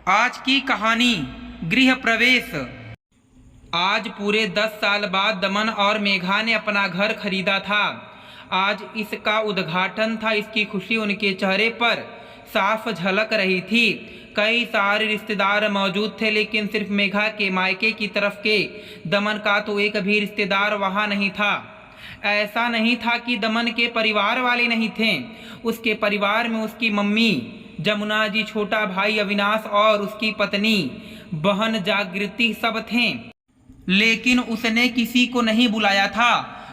आज की कहानी गृह प्रवेश। आज पूरे 10 साल बाद दमन और मेघा ने अपना घर खरीदा था। आज इसका उद्घाटन था। इसकी खुशी उनके चेहरे पर साफ झलक रही थी। कई सारे रिश्तेदार मौजूद थे, लेकिन सिर्फ मेघा के मायके की तरफ के दमन का तो एक भी रिश्तेदार वहाँ नहीं था। ऐसा नहीं था कि दमन के परिवार वाले नहीं थे। उसके परिवार में उसकी मम्मी जमुना जी, छोटा भाई अविनाश और उसकी पत्नी बहन जागृति सब थे। लेकिन उसने किसी को नहीं बुलाया था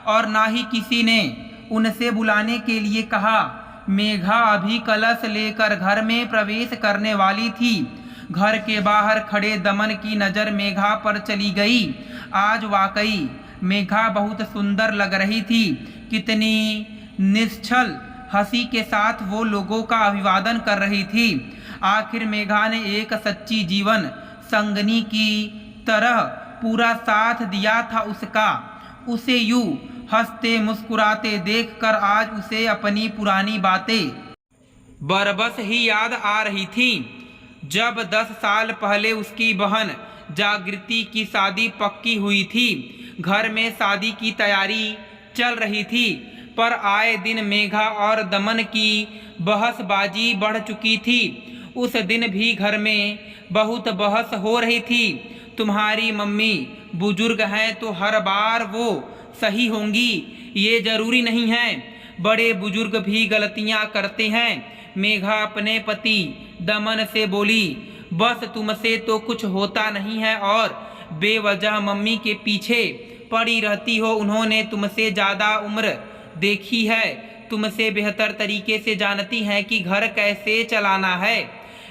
और ना ही किसी ने उनसे बुलाने के लिए कहा। मेघा अभी कलश लेकर घर में प्रवेश करने वाली थी। घर के बाहर खड़े दमन की नज़र मेघा पर चली गई। आज वाकई मेघा बहुत सुंदर लग रही थी। कितनी निश्चल हंसी के साथ वो लोगों का अभिवादन कर रही थी। आखिर मेघा ने एक सच्ची जीवन संगनी की तरह पूरा साथ दिया था उसका। उसे यूं हंसते मुस्कुराते देखकर आज उसे अपनी पुरानी बातें बरबस ही याद आ रही थी। जब 10 साल पहले उसकी बहन जागृति की शादी पक्की हुई थी। घर में शादी की तैयारी चल रही थी, पर आए दिन मेघा और दमन की बहसबाजी बढ़ चुकी थी। उस दिन भी घर में बहुत बहस हो रही थी। तुम्हारी मम्मी बुजुर्ग हैं तो हर बार वो सही होंगी, ये जरूरी नहीं है। बड़े बुजुर्ग भी गलतियां करते हैं। मेघा अपने पति दमन से बोली, बस तुमसे तो कुछ होता नहीं है और बेवजह मम्मी के पीछे पड़ी रहती हो। उन्होंने तुमसे ज़्यादा उम्र देखी है, तुमसे बेहतर तरीके से जानती हैं कि घर कैसे चलाना है,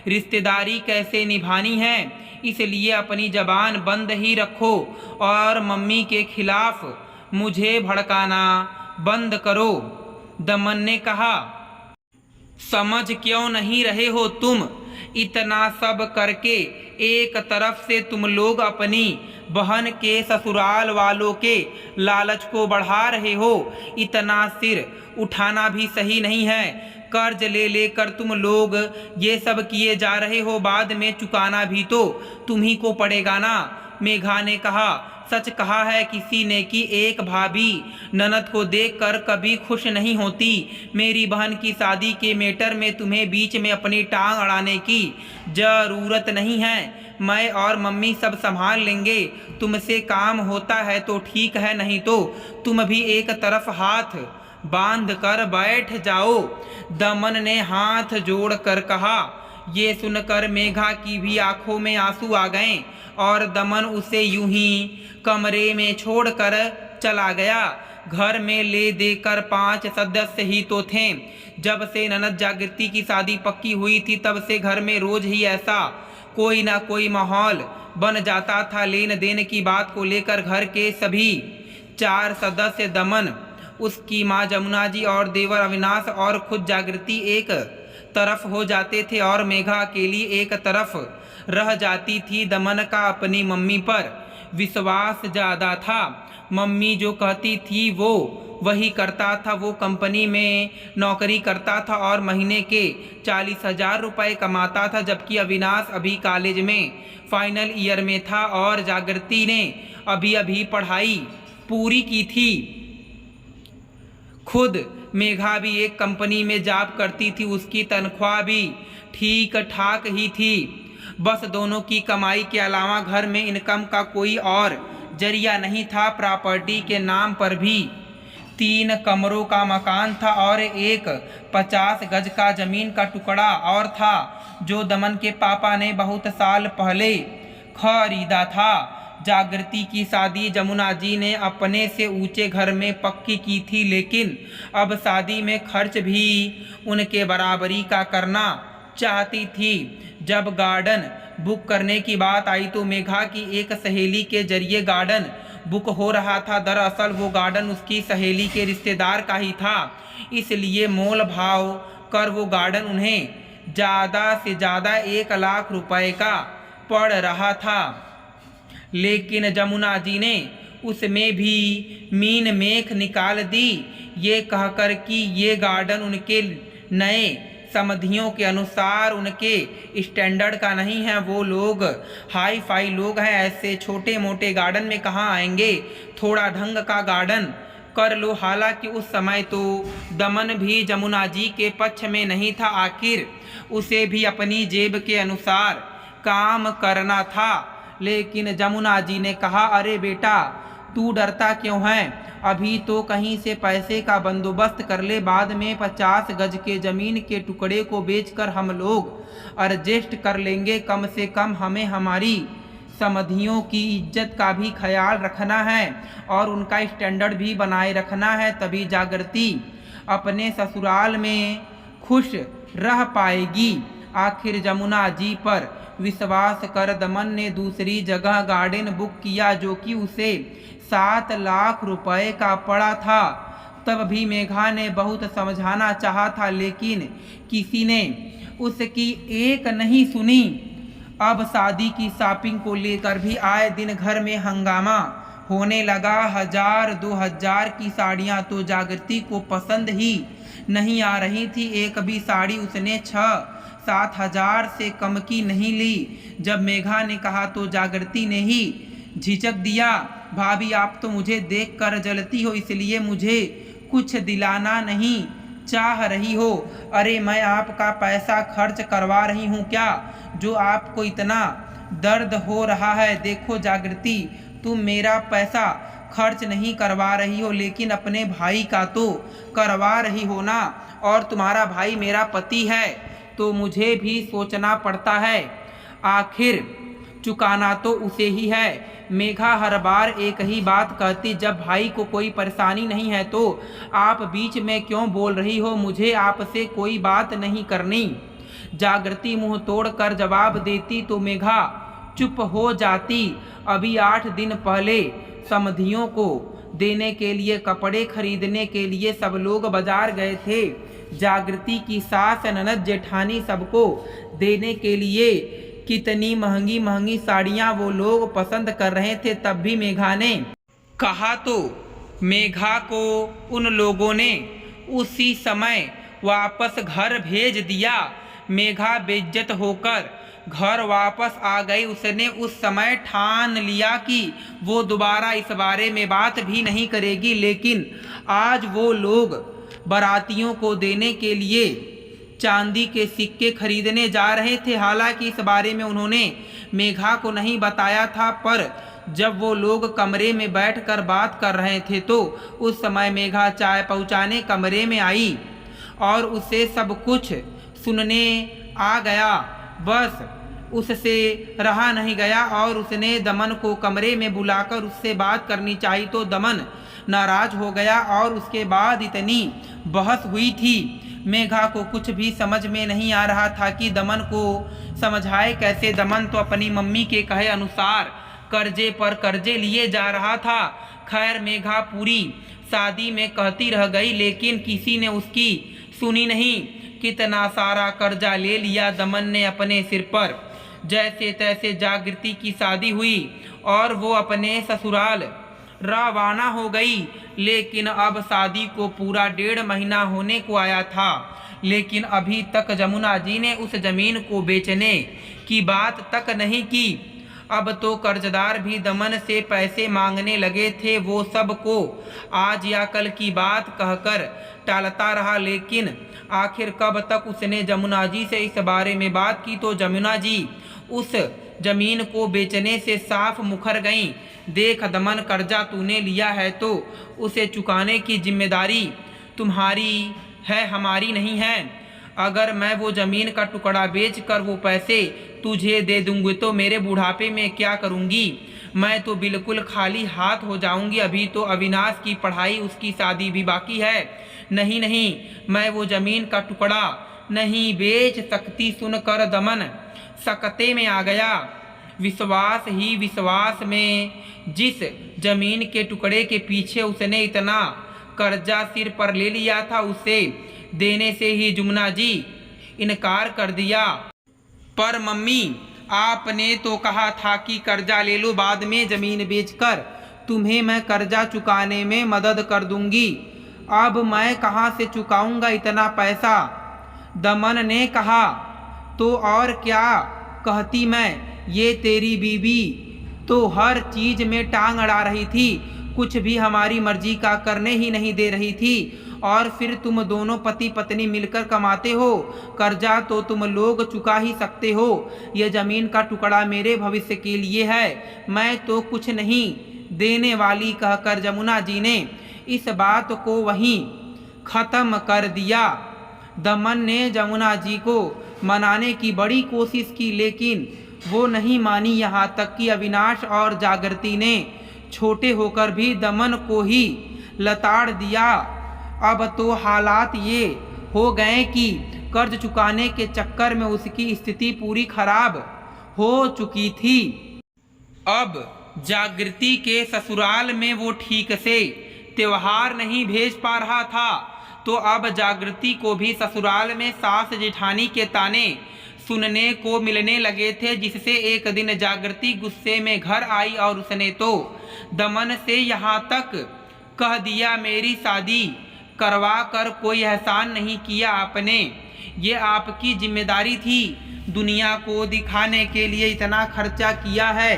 रिश्तेदारी कैसे निभानी है। इसलिए अपनी जबान बंद ही रखो और मम्मी के खिलाफ मुझे भड़काना बंद करो। दमन ने कहा, समझ क्यों नहीं रहे हो तुम? इतना सब करके एक तरफ से तुम लोग अपनी बहन के ससुराल वालों के लालच को बढ़ा रहे हो। इतना सिर उठाना भी सही नहीं है। कर्ज ले लेकर तुम लोग ये सब किए जा रहे हो, बाद में चुकाना भी तो तुम्ही को पड़ेगा ना। मेघा ने कहा, सच कहा है किसी ने कि एक भाभी ननद को देखकर कभी खुश नहीं होती। मेरी बहन की शादी के मैटर में तुम्हें बीच में अपनी टांग अड़ाने की जरूरत नहीं है। मैं और मम्मी सब संभाल लेंगे। तुमसे काम होता है तो ठीक है, नहीं तो तुम भी एक तरफ हाथ बांध कर बैठ जाओ। दमन ने हाथ जोड़कर कहा। ये सुनकर मेघा की भी आंखों में आंसू आ गए और दमन उसे यूं ही कमरे में छोड़कर चला गया। घर में ले देकर 5 सदस्य ही तो थे। जब से ननद जागृति की शादी पक्की हुई थी, तब से घर में रोज ही ऐसा कोई ना कोई माहौल बन जाता था। लेन देन की बात को लेकर घर के सभी 4 सदस्य, दमन, उसकी माँ जमुना जी और देवर अविनाश और खुद जागृति एक तरफ हो जाते थे और मेघा अकेली एक तरफ रह जाती थी। दमन का अपनी मम्मी पर विश्वास ज़्यादा था। मम्मी जो कहती थी वो वही करता था। वो कंपनी में नौकरी करता था और महीने के 40,000 रुपये कमाता था, जबकि अविनाश अभी कॉलेज में फाइनल ईयर में था और जागृति ने अभी अभी पढ़ाई पूरी की थी। खुद मेघा भी एक कंपनी में जॉब करती थी। उसकी तनख्वाह भी ठीक ठाक ही थी। बस दोनों की कमाई के अलावा घर में इनकम का कोई और जरिया नहीं था। प्रॉपर्टी के नाम पर भी 3 कमरों का मकान था और एक 50 गज का जमीन का टुकड़ा और था, जो दमन के पापा ने बहुत साल पहले खरीदा था। जागृति की शादी जमुना जी ने अपने से ऊंचे घर में पक्की की थी, लेकिन अब शादी में खर्च भी उनके बराबरी का करना चाहती थी। जब गार्डन बुक करने की बात आई तो मेघा की एक सहेली के जरिए गार्डन बुक हो रहा था। दरअसल वो गार्डन उसकी सहेली के रिश्तेदार का ही था, इसलिए मोल भाव कर वो गार्डन उन्हें ज़्यादा से ज़्यादा 1 लाख रुपए का पड़ रहा था। लेकिन जमुना जी ने उसमें भी मीन मेख निकाल दी, ये कहकर कि ये गार्डन उनके नए समधियों के अनुसार उनके स्टैंडर्ड का नहीं है। वो लोग हाई फाई लोग हैं, ऐसे छोटे मोटे गार्डन में कहाँ आएंगे। थोड़ा ढंग का गार्डन कर लो। हालांकि उस समय तो दमन भी जमुना जी के पक्ष में नहीं था। आखिर उसे भी अपनी जेब के अनुसार काम करना था। लेकिन जमुना जी ने कहा, अरे बेटा तू डरता क्यों है, अभी तो कहीं से पैसे का बंदोबस्त कर ले, बाद में 50 गज के जमीन के टुकड़े को बेचकर हम लोग एडजस्ट कर लेंगे। कम से कम हमें हमारी समधियों की इज्जत का भी ख्याल रखना है और उनका स्टैंडर्ड भी बनाए रखना है, तभी जागृति अपने ससुराल में खुश रह पाएगी। आखिर जमुना जी पर विश्वास कर दमन ने दूसरी जगह गार्डन बुक किया, जो कि उसे 7 लाख रुपए का पड़ा था। तब भी मेघा ने बहुत समझाना चाहा था, लेकिन किसी ने उसकी एक नहीं सुनी। अब शादी की शॉपिंग को लेकर भी आए दिन घर में हंगामा होने लगा। 1000-2000 की साड़ियां तो जागृति को पसंद ही नहीं आ रही थी। एक भी साड़ी उसने 6-7 हजार से कम की नहीं ली। जब मेघा ने कहा तो जागृति ने ही झिझक दिया, भाभी आप तो मुझे देखकर जलती हो, इसलिए मुझे कुछ दिलाना नहीं चाह रही हो। अरे मैं आपका पैसा खर्च करवा रही हूँ क्या, जो आपको इतना दर्द हो रहा है। देखो जागृति, तुम मेरा पैसा खर्च नहीं करवा रही हो, लेकिन अपने भाई का तो करवा रही हो ना। और तुम्हारा भाई मेरा पति है, तो मुझे भी सोचना पड़ता है, आखिर चुकाना तो उसे ही है। मेघा हर बार एक ही बात कहती, जब भाई को कोई परेशानी नहीं है तो आप बीच में क्यों बोल रही हो, मुझे आपसे कोई बात नहीं करनी। जागृति मुंह तोड़कर जवाब देती तो मेघा चुप हो जाती। अभी 8 दिन पहले समधियों को देने के लिए, कपड़े खरीदने के लिए सब लोग बाजार गए थे। जागृति की सास, ननद, जेठानी सबको देने के लिए कितनी महंगी महंगी साड़ियां वो लोग पसंद कर रहे थे। तब भी मेघा ने कहा तो मेघा को उन लोगों ने उसी समय वापस घर भेज दिया। मेघा बेइज्जत होकर घर वापस आ गई। उसने उस समय ठान लिया कि वो दोबारा इस बारे में बात भी नहीं करेगी। लेकिन आज वो लोग बारातियों को देने के लिए चांदी के सिक्के खरीदने जा रहे थे। हालांकि इस बारे में उन्होंने मेघा को नहीं बताया था, पर जब वो लोग कमरे में बैठकर बात कर रहे थे तो उस समय मेघा चाय पहुंचाने कमरे में आई और उसे सब कुछ सुनने आ गया। बस उससे रहा नहीं गया और उसने दमन को कमरे में बुलाकर उससे बात करनी चाहिए, तो दमन नाराज हो गया और उसके बाद इतनी बहस हुई थी। मेघा को कुछ भी समझ में नहीं आ रहा था कि दमन को समझाए कैसे। दमन तो अपनी मम्मी के कहे अनुसार कर्जे पर कर्जे लिए जा रहा था। खैर मेघा पूरी शादी में कहती रह गई, लेकिन किसी ने उसकी सुनी नहीं। कितना सारा कर्जा ले लिया दमन ने अपने सिर पर। जैसे तैसे जागृति की शादी हुई और वो अपने ससुराल रवाना हो गई। लेकिन अब शादी को पूरा 1.5 महीना होने को आया था, लेकिन अभी तक जमुना जी ने उस जमीन को बेचने की बात तक नहीं की। अब तो कर्जदार भी दमन से पैसे मांगने लगे थे। वो सब को आज या कल की बात कहकर टालता रहा, लेकिन आखिर कब तक उसने जमुना जी से इस बारे में बात की, तो जमुना जी उस जमीन को बेचने से साफ मुकर गईं। देख दमन, कर्जा तूने लिया है तो उसे चुकाने की जिम्मेदारी तुम्हारी है, हमारी नहीं है। अगर मैं वो जमीन का टुकड़ा बेचकर वो पैसे तुझे दे दूंगी तो मेरे बुढ़ापे में क्या करूंगी? मैं तो बिल्कुल खाली हाथ हो जाऊंगी। अभी तो अविनाश की पढ़ाई, उसकी शादी भी बाकी है। नहीं नहीं, मैं वो जमीन का टुकड़ा नहीं बेच सकती। सुनकर दमन सकते में आ गया। विश्वास ही विश्वास में जिस जमीन के टुकड़े के पीछे उसने इतना कर्जा सिर पर ले लिया था, उसे देने से ही जमुना जी इनकार कर दिया। पर मम्मी, आपने तो कहा था कि कर्जा ले लो, बाद में जमीन बेचकर तुम्हें मैं कर्जा चुकाने में मदद कर दूंगी। अब मैं कहाँ से चुकाऊंगा इतना पैसा? दमन ने कहा, तो और क्या कहती मैं, ये तेरी बीवी तो हर चीज में टांग अड़ा रही थी, कुछ भी हमारी मर्जी का करने ही नहीं दे रही थी। और फिर तुम दोनों पति पत्नी मिलकर कमाते हो, कर्जा तो तुम लोग चुका ही सकते हो। यह जमीन का टुकड़ा मेरे भविष्य के लिए है, मैं तो कुछ नहीं देने वाली, कहकर जमुना जी ने इस बात को वहीं खत्म कर दिया। दमन ने जमुना जी को मनाने की बड़ी कोशिश की, लेकिन वो नहीं मानी। यहाँ तक कि अविनाश और जागृति ने छोटे होकर भी दमन को ही लताड़ दिया। अब तो हालात ये हो गए कि कर्ज चुकाने के चक्कर में उसकी स्थिति पूरी खराब हो चुकी थी। अब जागृति के ससुराल में वो ठीक से त्योहार नहीं भेज पा रहा था, तो अब जागृति को भी ससुराल में सास जेठानी के ताने सुनने को मिलने लगे थे, जिससे एक दिन जागृति गुस्से में घर आई और उसने तो दमन से यहाँ तक कह दिया, मेरी शादी करवा कर कोई एहसान नहीं किया आपने, ये आपकी जिम्मेदारी थी। दुनिया को दिखाने के लिए इतना खर्चा किया है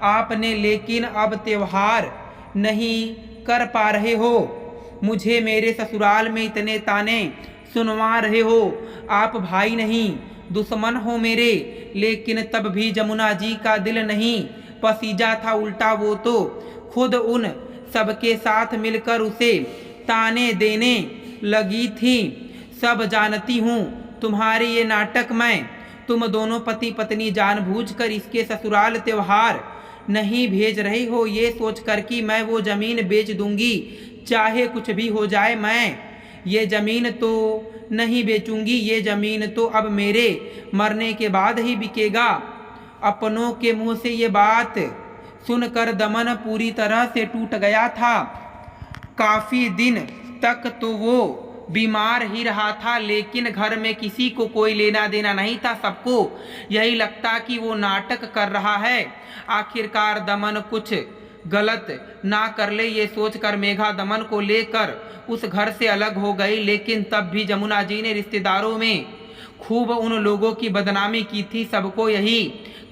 आपने, लेकिन अब त्योहार नहीं कर पा रहे हो, मुझे मेरे ससुराल में इतने ताने सुनवा रहे हो। आप भाई नहीं दुश्मन हो मेरे। लेकिन तब भी जमुना जी का दिल नहीं पसीजा था, उल्टा वो तो खुद उन सबके साथ मिलकर उसे ताने देने लगी थी। सब जानती हूँ तुम्हारे ये नाटक, मैं तुम दोनों पति पत्नी जानबूझकर इसके ससुराल त्योहार नहीं भेज रही हो, ये सोचकर कि मैं वो जमीन बेच दूंगी, चाहे कुछ भी हो जाए, मैं ये जमीन तो नहीं बेचूंगी। ये जमीन तो अब मेरे मरने के बाद ही बिकेगा। अपनों के मुंह से ये बात सुनकर दमन पूरी तरह से टूट गया था। काफी दिन तक तो वो बीमार ही रहा था, लेकिन घर में किसी को कोई लेना देना नहीं था। सबको यही लगता कि वो नाटक कर रहा है। आखिरकार दमन कुछ गलत ना कर ले, ये सोचकर मेघा दमन को लेकर उस घर से अलग हो गई। लेकिन तब भी जमुना जी ने रिश्तेदारों में खूब उन लोगों की बदनामी की थी। सबको यही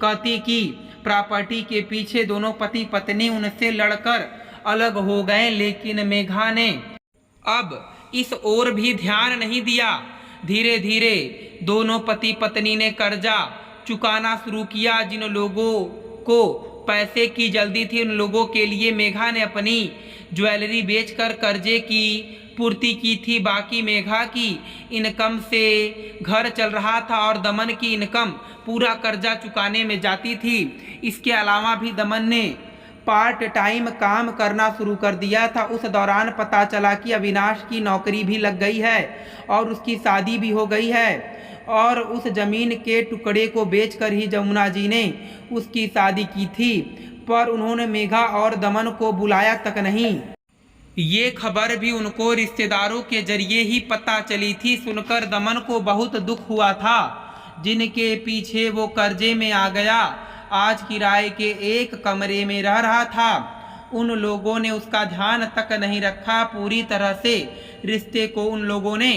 कहती कि प्रॉपर्टी के पीछे दोनों पति पत्नी उनसे लड़कर अलग हो गए। लेकिन मेघा ने अब इस ओर भी ध्यान नहीं दिया। धीरे धीरे दोनों पति पत्नी ने कर्जा चुकाना शुरू किया। जिन लोगों को पैसे की जल्दी थी, उन लोगों के लिए मेघा ने अपनी ज्वेलरी बेचकर कर्जे की पूर्ति की थी। बाकी मेघा की इनकम से घर चल रहा था और दमन की इनकम पूरा कर्जा चुकाने में जाती थी। इसके अलावा भी दमन ने पार्ट टाइम काम करना शुरू कर दिया था। उस दौरान पता चला कि अविनाश की नौकरी भी लग गई है और उसकी शादी भी हो गई है, और उस जमीन के टुकड़े को बेचकर ही जमुना जी ने उसकी शादी की थी। पर उन्होंने मेघा और दमन को बुलाया तक नहीं। ये खबर भी उनको रिश्तेदारों के जरिए ही पता चली थी। सुनकर दमन को बहुत दुख हुआ था। जिनके पीछे वो कर्जे में आ गया, आज किराए के एक कमरे में रह रहा था, उन लोगों ने उसका ध्यान तक नहीं रखा। पूरी तरह से रिश्ते को उन लोगों ने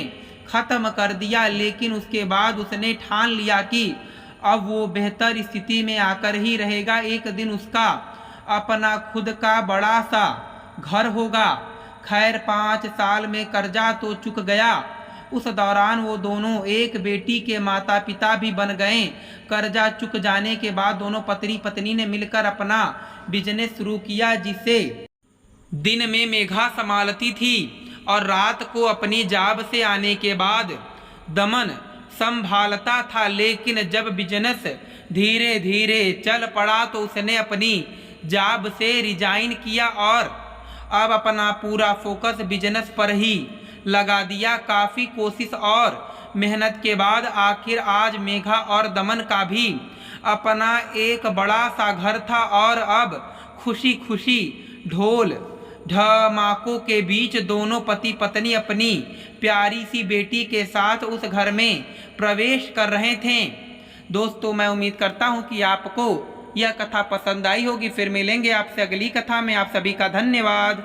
खत्म कर दिया। लेकिन उसके बाद उसने ठान लिया कि अब वो बेहतर स्थिति में आकर ही रहेगा। एक दिन उसका अपना खुद का बड़ा सा घर होगा। खैर 5 साल में कर्जा तो चुक गया। उस दौरान वो दोनों एक बेटी के माता पिता भी बन गए। कर्जा चुक जाने के बाद दोनों पति पत्नी ने मिलकर अपना बिजनेस शुरू किया, जिसे दिन में मेघा संभालती थी और रात को अपनी जॉब से आने के बाद दमन संभालता था। लेकिन जब बिजनेस धीरे धीरे चल पड़ा तो उसने अपनी जॉब से रिजाइन किया और अब अपना पूरा फोकस बिजनेस पर ही लगा दिया। काफ़ी कोशिश और मेहनत के बाद आखिर आज मेघा और दमन का भी अपना एक बड़ा सा घर था और अब खुशी खुशी ढोल ढमाकों के बीच दोनों पति पत्नी अपनी प्यारी सी बेटी के साथ उस घर में प्रवेश कर रहे थे। दोस्तों, मैं उम्मीद करता हूँ कि आपको यह कथा पसंद आई होगी। फिर मिलेंगे आपसे अगली कथा में। आप सभी का धन्यवाद।